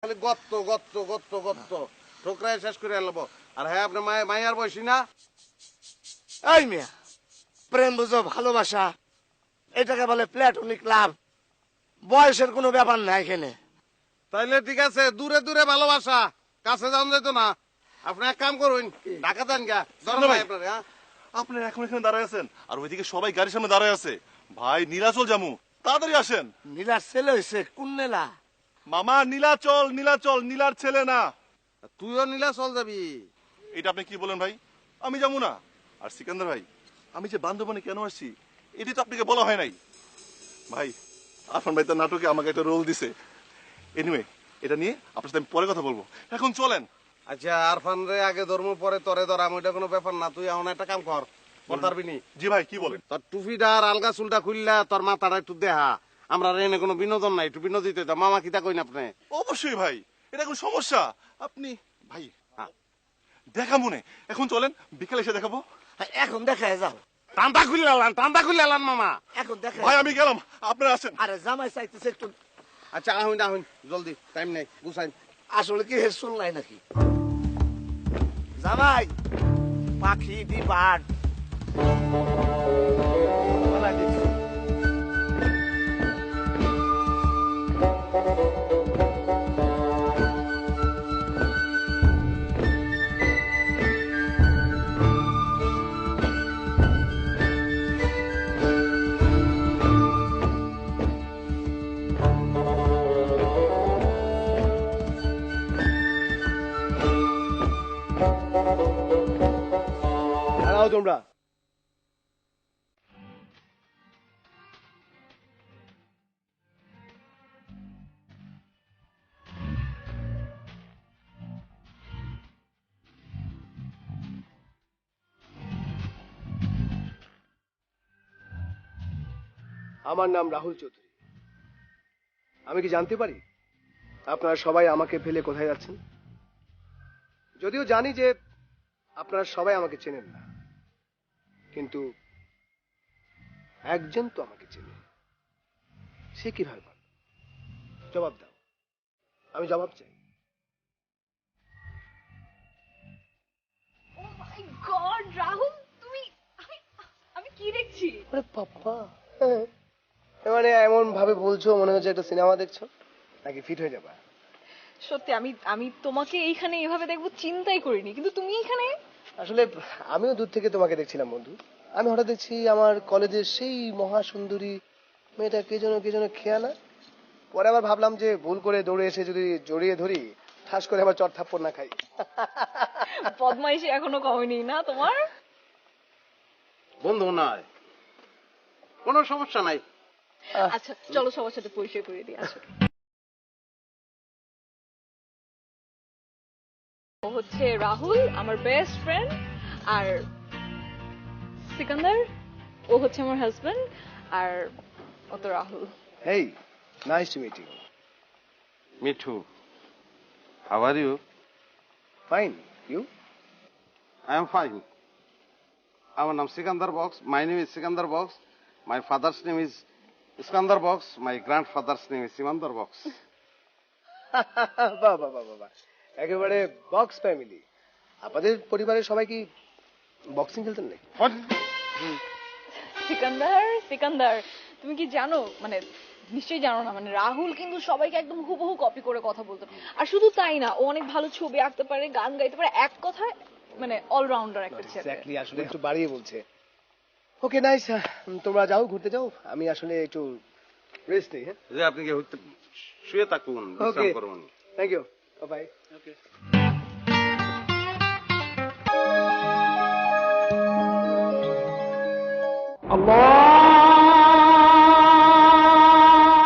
খালি গত্ত গত্ত গত্ত গত্ত ঠোকরায় শেষ করে এলব। আর হ্যাঁ আপনি মাইয়ার বয়সী না? এই মিয়া, প্রেম বুঝো ভালোবাসা, এটাকে বলে প্ল্যাটনিক লাভ। বয়সের কোনো ব্যাপার নাই এখানে। তাইলে ঠিক আছে, দূরে দূরে ভালোবাসা, কাছে যান যেত না। আপনি এক কাম করুন, ঢাকা দেন গা দরকার ভাই আপনার। হ্যাঁ আপনারা এখন এখানে দাঁড়ায় আছেন আর ওইদিকে সবাই গাড়ির সামনে দাঁড়ায় আছে। ভাই নীলাচল জামু, তাড়াতাড়ি আসেন। নীলার ছেলে হয়েছে কোন নীলা? মামা নীলাচল, নীলাচল, নীলার ছেলে না। তুইও নীলা চল যাবি? এটা আপনি কি বলেন ভাই? আমি যাবো না। আর সিকান্দার ভাই, আমি যে বান্ধবনে কেন আসছি এটি তো আপনাকে বলা হয় নাই। ভাই আরফান ভাই তার নাটকে আমাকে একটা রোল দিছে। এনিওয়ে এটা নিয়ে আপনার সাথে আমি পরে কথা বলবো, এখন চলেন। আচ্ছা আরফান রে আগে ধর্ম পরে তরে ধর, আমি এটা কোনো ব্যাপার না। তুই এখন একটা কাম কর, পারবি নি? জি ভাই কি বলেন? তোর টুপিটা আর আলগা চুলটা খুললা তোর মাথাটা একটু দেহা। আমরা এনে কোনো বিনোদন নাই, একটু বিনোদিত হইতাম। মামা কিতা কইন আপনি? অবশ্যই ভাই, এটা কোনো সমস্যা? আপনি ভাই দেখা মনে, এখন চলেন, বিকালে এসে দেখাবো। এখন দেখায় যাও। টান্তা খুললাম, টান্তা খুললাম মামা। এখন দেখা। ভাই আমি গেলাম, আপনারা আসেন। আরে জামাই চাইতেছে একটু। আচ্ছা আহুন আহুন, জলদি, টাইম নেই, গুছাইন। আসলে কি হের শুনলাই নাকি? জামাই পাখি দি বার্ড তোমরা আমার নাম রাহুল চৌধুরী। আমি কি জানতে পারি আপনারা সবাই আমাকে ফেলে কোথায় যাচ্ছেন? যদিও জানি যে আপনারা সবাই আমাকে চেনেন না, কিন্তু একজন তো আমাকে চেনে। সে কিভাবে পারল? জবাব দাও, আমি জবাব চাই। ও মাই গড রাহুল, তুমি আমি কি দেখছি? আরে পাপ্পা, মানে এমন ভাবে বলছো মনে হচ্ছে একটা সিনেমা দেখছো, নাকি ফিট হয়ে যাবা? সত্যি আমি আমি তোমাকে এইখানে এভাবে দেখবো চিন্তাই করিনি, কিন্তু তুমি এখানে। আসলে আমিও দূর থেকে তোমাকে দেখছিলাম বন্ধু। আমি হঠাৎ দেখছি আমার কলেজের সেই মহা সুন্দরী মেয়েটা কে যেন খেয়া না। পরে আবার ভাবলাম যে ভুল করে দৌড়ে এসে যদি জড়িয়ে ধরি, ঠাস করে আবার চট থাপ্পড় না খাই। বদমাইশি এখনো কমেনি না তোমার? বন্ধু নয়, কোনো সমস্যা নাই। আচ্ছা চলো সবার সাথে পরিচয় করে দিই। আসো, ও হচ্ছে রাহুল, আমার বেস্ট ফ্রেন্ড। আর সিকান্দার, ও হচ্ছে আমার হাজবেন্ড। আর ও তো Rahul. Hey, nice to meet you. Mithu, how are you? Fine, you? I am fine. আমার নাম Sikandar Bux. My name is Sikandar Box. My father's name is Iskandar Box. My grandfather's name is Simandar Box. বাহ বাহ বাহ বাহ, একেবারে বক্স ফ্যামিলি। আপনাদের পরিবারের সবাই কি বক্সিং খেলতেন নাকি? সিকান্দার, সিকান্দার, তুমি কি জানো, মানে নিশ্চয়ই জানো না, মানে রাহুল কিন্তু সবাইকে একদম হুবহু কপি করে কথা বলতো। আর শুধু তাই না, ও অনেক ভালো ছবি আঁকতে পারে, গান গাইতে পারে, এক কথায় মানে অলরাউন্ডার একটা ছেলে। এক্স্যাক্টলি, আসলে একটু বাড়িয়ে বলছে। ওকে নাইস, তোমরা যাও, ঘুরতে যাও, আমি আসলে একটু রেস্ট নেই। হ্যাঁ, যে আপনি কি শুয়ে থাকুন, বিশ্রাম করুন। Thank you, bye. Okay. Allah